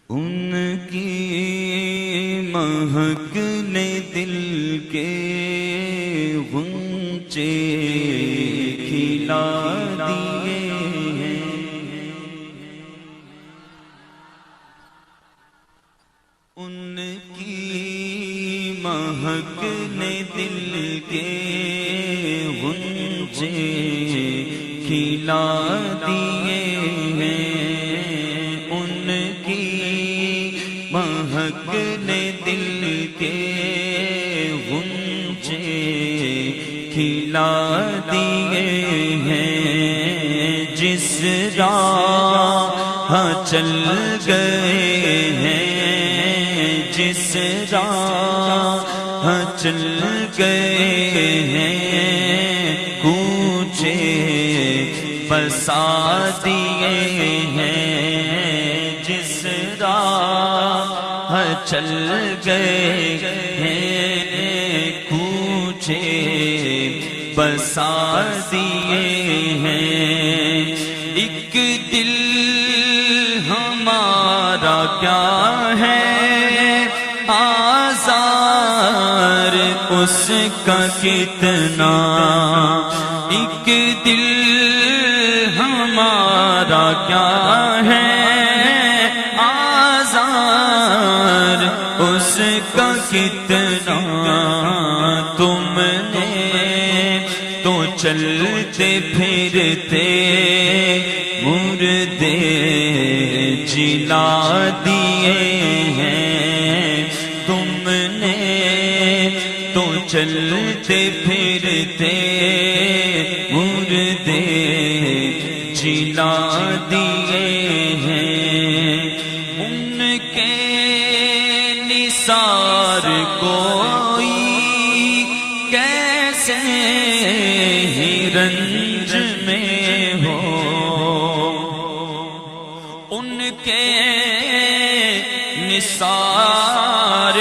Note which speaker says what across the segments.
Speaker 1: ان کی مہک نے دل کے غنچے کھلا دیے ہیں، ان کی مہک نے دل کے غنچے کھلا دیے ہیں، ان کی مہک نے دل کے غنچے کھلا دیے ہیں، جس راہ چل گئے ہیں، جس راہ چل گئے ہیں، کوچے بسا دیے ہیں، جس راہ چل گئے ہیں، کوچے بسا دیے ہیں۔ ایک دل ہمارا کیا ہے آزار اس کا کتنا، ایک دل ہمارا کیا ہے آزار اس کا کتنا، تم نے تو چلتے پھرتے مردے جلا دیے ہیں، تم نے تو چلتے پھرتے مردے جلا دیے ہیں، ان کے نثار کوئی کیسے ہی رنج میں ہو، ان کے نثار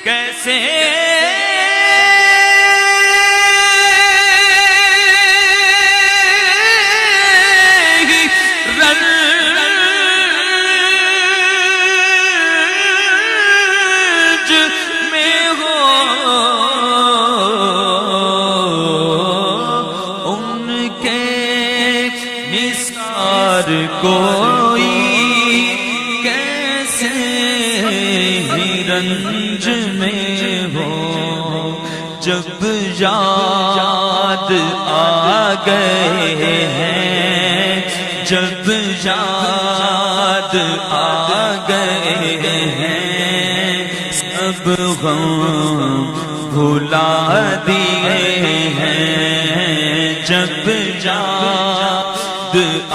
Speaker 1: کیسے رنج میں ہو، ان کے نثار کوئی کیسے ہی رنج میں ہو، جب یاد آ گئے ہیں، جب یاد آ گئے ہیں، سب غم بھلا دیے ہیں، جب یاد آ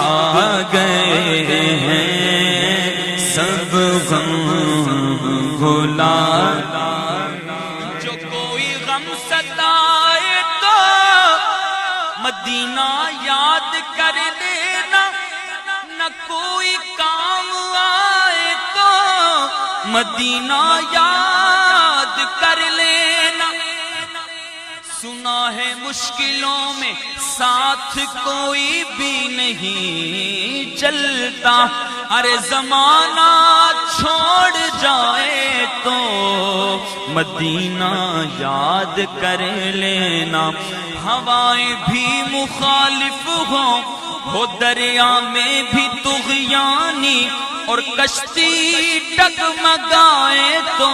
Speaker 1: گئے ہیں، سب غم بھلا۔ جو کوئی غم ستائے تو مدینہ یاد کر لینا، نہ کوئی کام آئے تو مدینہ یاد کر لینا، سنا ہے مشکلوں میں ساتھ کوئی بھی نہیں چلتا، ارے زمانہ چھوڑ جائے تو مدینہ یاد کر لینا، ہوائیں بھی مخالف ہوں، ہو دریا میں بھی طغیانی، اور کشتی ڈگمگائے تو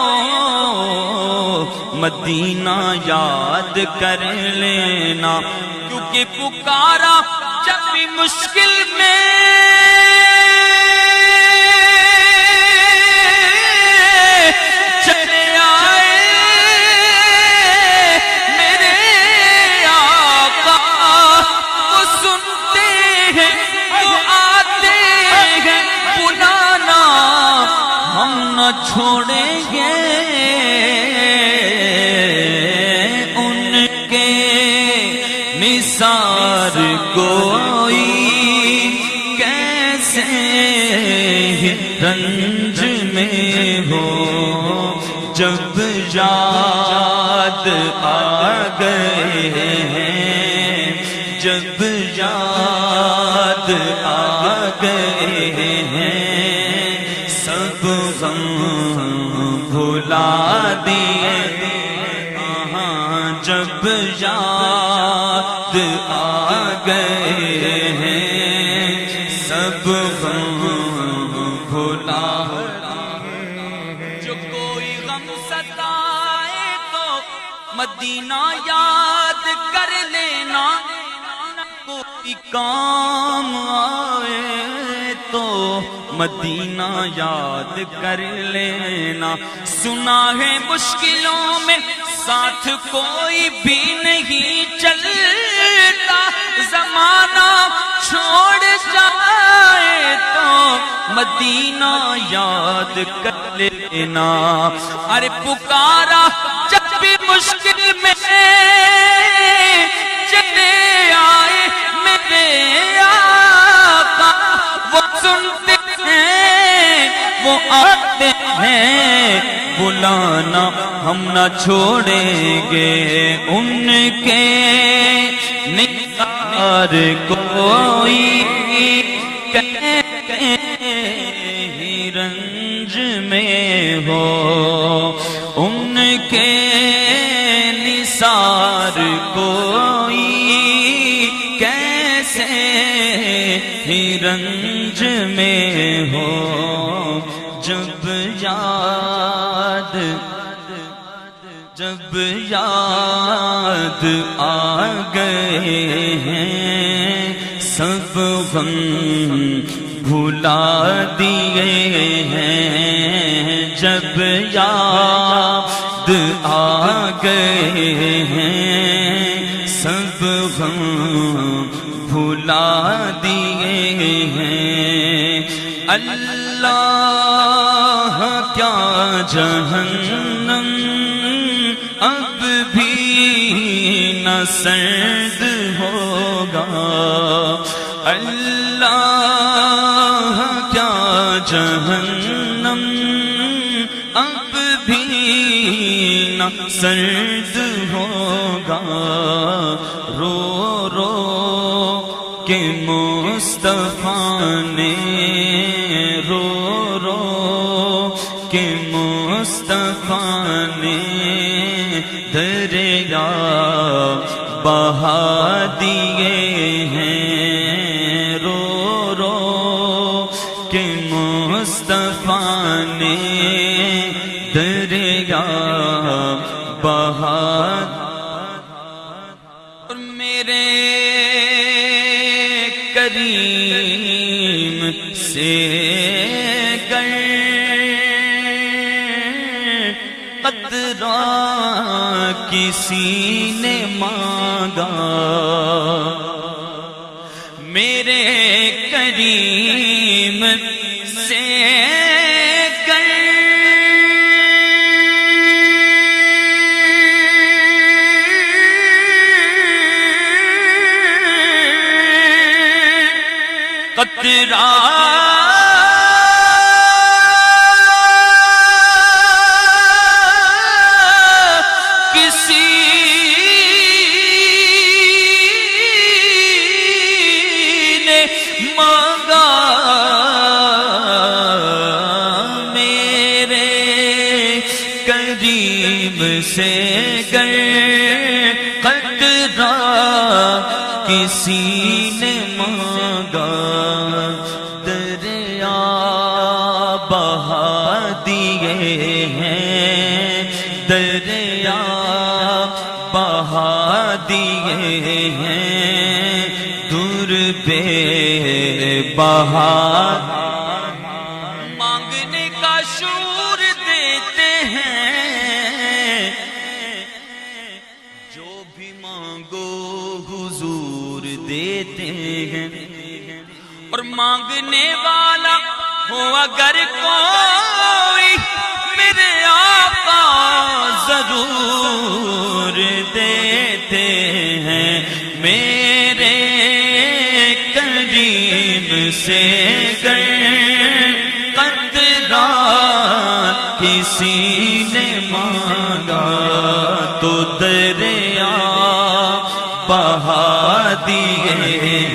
Speaker 1: مدینہ یاد کر لینا، کیونکہ پکارا جب بھی مشکل میں چلے آئے میرے آقا، وہ سنتے ہیں وہ آتے ہیں، بلانا ہم نہ چھوڑیں گے، ان کے نثار کوئی کیسے ہی رنج میں ہو جب یاد آ گئے ہیں، جب یاد آ گئے ہیں، سب غم بھلا دیے، جب یاد آ گئے ہیں، سب غم بھلا دیے۔ جو کوئی غم ستائے تو مدینہ یاد کر لینا، کوئی کام آئے تو مدینہ یاد کر لینا۔ سنا ہے مشکلوں میں ساتھ کوئی بھی نہیں چلتا، زمانہ چھوڑ جائے تو مدینہ یاد کر لینا۔ ارے پکارا جب بھی مشکل میں چلے آئے میرے آقا، وہ سنتے ہیں وہ آتے ہیں، بلانا ہم نہ چھوڑیں گے ان کے نثار کوئی کہتے ہی رنج میں ہو ان کے نثار کوئی کیسے ہی رنج میں ہو، جب یاد آ گئے ہیں، سب غم بھلا دیے ہیں، جب یاد آ گئے ہیں، سب غم بھلا دیے ہیں۔ اللہ کیا جہنم اب بھی نہ سرد ہوگا، اللہ کیا جہنم اب بھی نہ سرد ہوگا، رو رو کے مصطفیٰ نے، رو رو کے مصطفیٰ نے دریا بہا دیے ہیں، رو رو کے مصطفیٰ نے دریا بہا۔ اور میرے کریم سے قطرہ کسی نے مانگا، میرے کریم سے قطرہ سے گر قطرہ کسی نے مانگا، دریا بہا دیے ہیں، دریا بہا دیے ہیں، دور بے بہا مانگنے کا شعور دیتے ہیں، جو بھی مانگو حضور دیتے ہیں، اور مانگنے والا ہو اگر کوئی میرے آقا ضرور دیتے ہیں، میرے کریم سے گر کسی نے مانگا تو دریا بہا دیے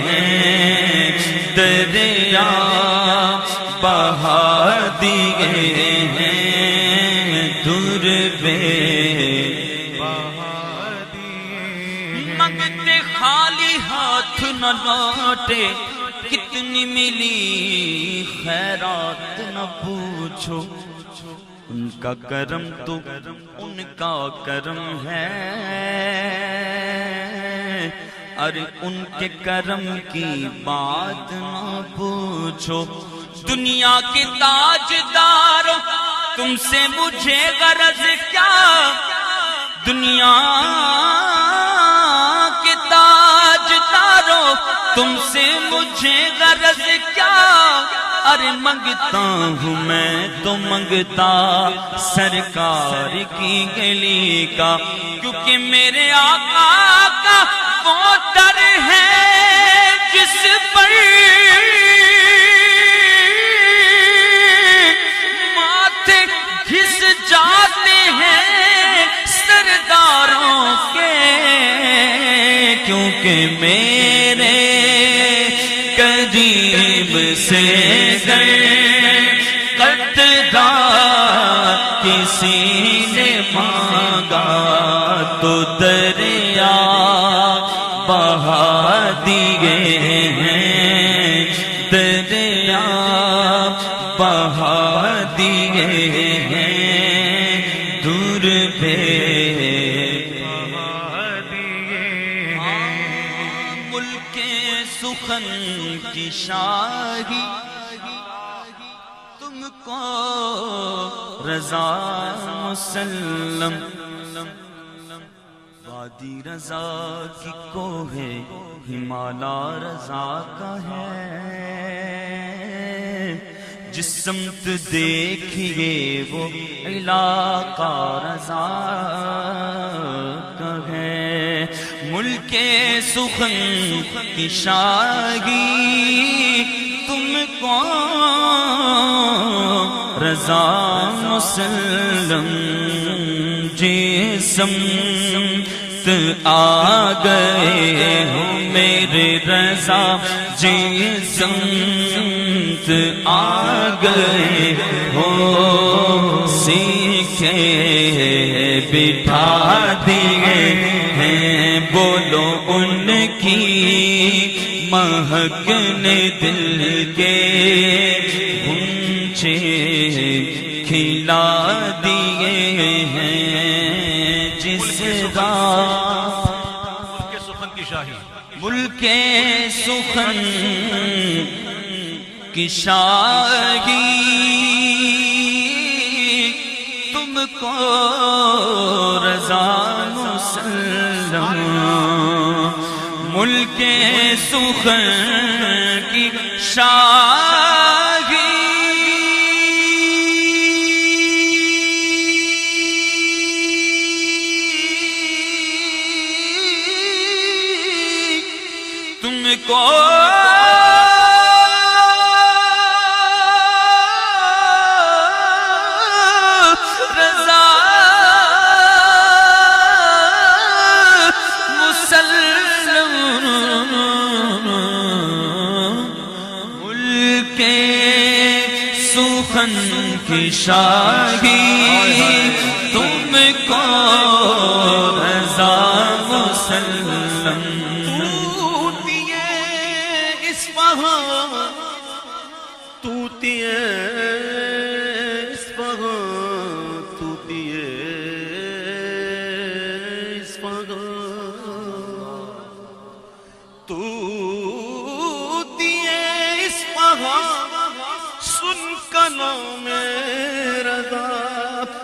Speaker 1: ہیں، دریا بہا دیے ہیں، دور بے بہا دیے، منگتے خالی ہاتھ نہ لوٹے، کتنی ملی خیرات نہ پوچھو، ان کا کرم تو ان کا کرم ہے، ارے ان کے کرم کی بات نہ پوچھو، دنیا کے تاجداروں تم سے مجھے غرض کیا، دنیا کے تاجداروں تم سے مجھے غرض کیا، ارے منگتا ہوں میں تو منگتا سرکار کی گلی کا، کیونکہ میرے آقا کا وہ در ہے جس پر ماتھے گھس جاتے ہیں سرداروں کے، کیونکہ میرے قریب سے قطرہ کسی نے مانگا تو دریا بہا دیے ہیں، دریا بہا دیے ہیں، دور پہ بہا دیے ہیں، ملک سخن کی شاہی تم کو رضا مسلم، وادی رضا کی کوہ ہمالا رضا کا ہے، جس سمت دیکھیے وہ علاقہ رضا کا ہے، ملک سخن کی شاہی تم کو رضا مسلم، جی سمت آ گئے ہو میرے رضا، جی سمت آ گئے ہو، سیکھے بٹھا دیے ہیں، بولو ان کی مہک نے دل کے غنچے کھلا دیے ہیں، جس رات
Speaker 2: ملک سخن کی شاہی،
Speaker 1: ملک سخن کی شاہی تم کو رضا مسلم، ملک سخن کی شاہی تم کو رضا مسلم، ملک سخن کی شاہی تم کو رضا مسلم،
Speaker 2: توتیے اصفہاں، توتیے اصفہاں، توتیے اصفہاں، سن کا نام رضا،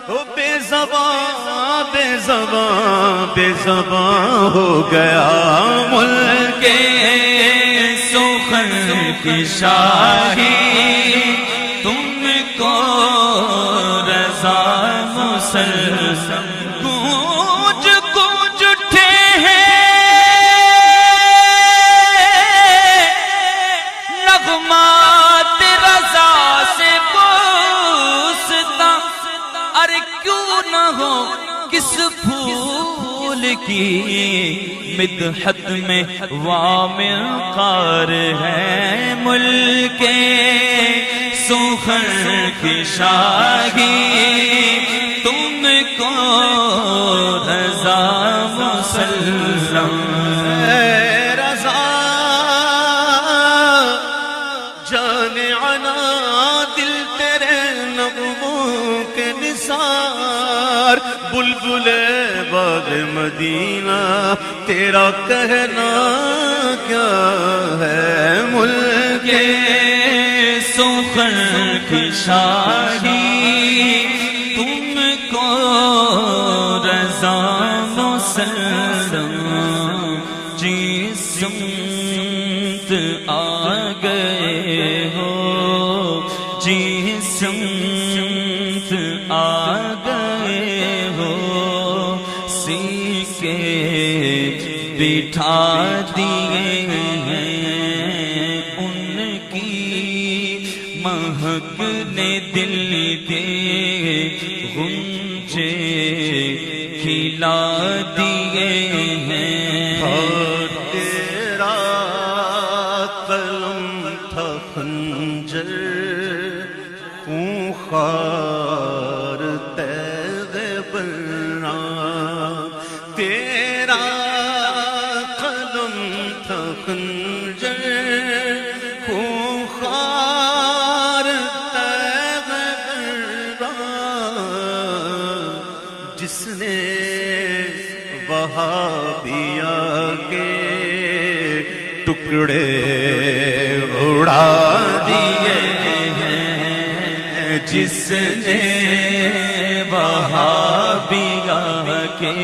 Speaker 2: او بے زباں بے زباں بے زباں ہو گیا،
Speaker 1: ملک سخن کی شاہی تم کو رضا مسلم، گونج گونج اٹھے ہیں نغمات رضا سے بوستا، وہ کس پھول کی مدحت میں وامل قار ہے، ملک سخن کی شاہی تم کو رضا مسلم
Speaker 2: رضا جان عنا دل تیرے نغموں کے نثار، بلبل باغ مدینہ تیرا کہنا کیا ہے، ملک
Speaker 1: سخن کی شاہی تم کو رضا مسلم، جس سمت آ گئے ہو جس سمت آ گئے ہو، سیکھے بٹھا دیے مہک نے دل کے غنچے کھلا دیے ہیں،
Speaker 2: اور تیرا قلم تھا خنجر خونخوار تیغ برنا، تیرا قلم تھا خنجر جس نے وہابیا کے ٹکڑے اڑا دیے ہیں،
Speaker 1: جس نے وہابیا کے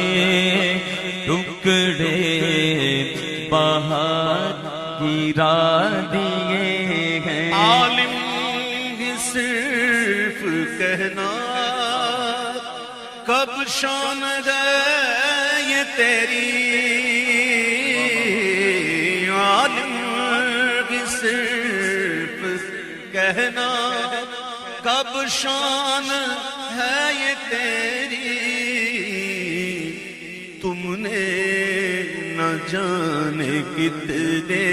Speaker 1: ٹکڑے باہر گرا دیے ہیں،
Speaker 2: عالم ہی صرف کہنا کب شان ہے یہ تیری، عالم بھی صرف کہنا کب شان ہے یہ تیری، تم نے نہ جانے کتنے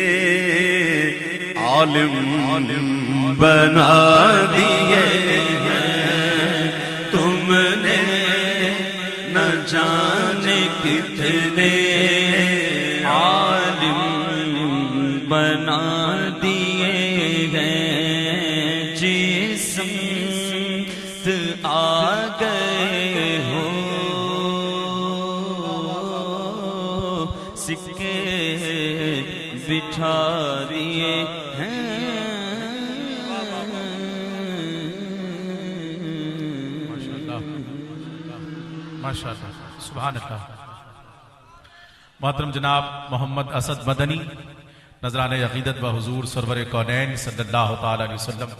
Speaker 2: عالم بنا دیے ہیں، تم نے نہ جانے کتنے
Speaker 1: عالم بنا دیے ہیں، جس سمت آ گئے ہو سکے بٹھا دیے ہیں،
Speaker 3: ماشاءاللہ سبحان اللہ۔ محترم جناب محمد اسد مدنی نذرانِ عقیدت و حضور سرور کونین صلی اللہ تعالی علیہ وسلم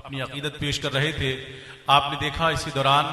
Speaker 3: اپنی عقیدت پیش کر رہے تھے۔ آپ نے دیکھا اسی دوران